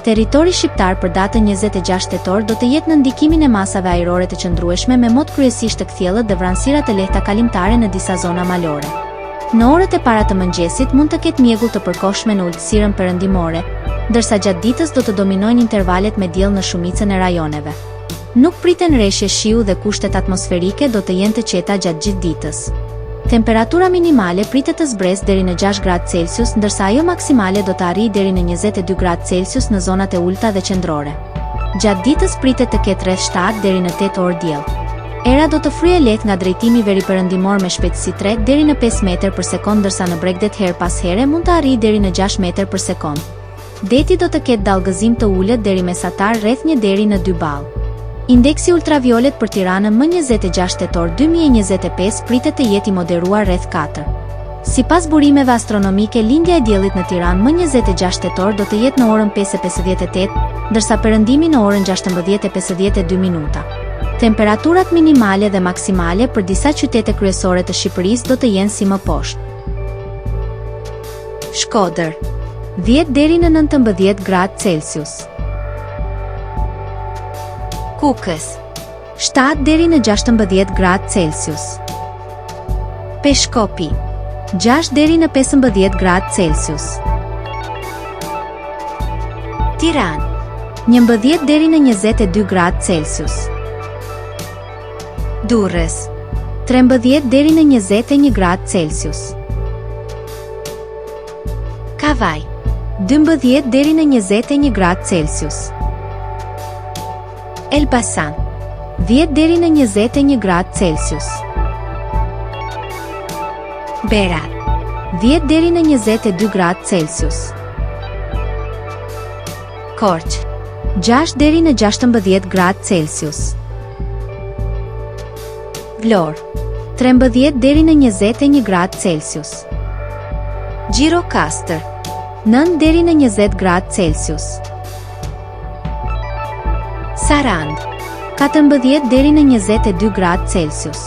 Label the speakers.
Speaker 1: Territori shqiptar për datën 26 tetor do të jetë në ndikimin e masave ajrore të qëndrueshme me mot kryesisht të kthjellët dhe vranësirat e lehta kalimtare në disa zona malore. Në orët e para të mëngjesit mund të ketë mjegull të përkohshme në ulësirën perëndimore, ndërsa gjatë ditës do të dominojnë intervalet me diell në shumicën e rajoneve. Nuk priten rreshje shiu dhe kushtet atmosferike do të jenë të qeta gjatë gjithë ditës. Temperatura minimale pritet të zbresë deri në 6 gradë Celsius, ndërsa ajo maksimale do të arrijë deri në 22 gradë Celsius në zonat e ulta dhe qendrore. Gjatë ditës pritet të ketë rreth 7 deri në 8 orë diell. Era do të fryejë lehtë nga drejtimi veriperëndimor me shpejtësi 3 deri në 5 metër për sekond, ndërsa në Bregdet her pas here mund të arrijë deri në 6 metër për sekond. Deti do të ketë dallgëzim të ulët deri mesatar rreth 1 deri në 2 ball. Indeksi ultraviolet për Tiranën më 26 tetor 2025 pritet të jetë i moderuar rreth 4. Sipas burimeve astronomike, lindja e diellit në Tiranë më 26 tetor do të jetë në orën 5:58, ndërsa perëndimi në orën 16:52 minuta. Temperaturat minimale dhe maksimale për disa qytete kryesore të Shqipërisë do të jenë si më poshtë. Shkodër, 10 deri në 19 gradë Celsius. Kukës, 7 deri në 16 gradë Celsius. Peshkopi, 6 deri në 15 gradë Celsius. Tiranë, 11 deri në 22 gradë Celsius. Durrës, 13 deri në 21 gradë Celsius. Kavaj, 12 deri në 21 gradë Celsius. Elbasan, 10 deri në 21 gradë Celsius. Berat, 10 deri në 22 gradë Celsius. Korçë, 6 deri në 16 gradë Celsius. Vlorë, 13 deri në 21 gradë Celsius. Gjirokastër, 9 deri në 20 gradë Celsius. Sarandë, 14 deri në 22 gradë Celsius.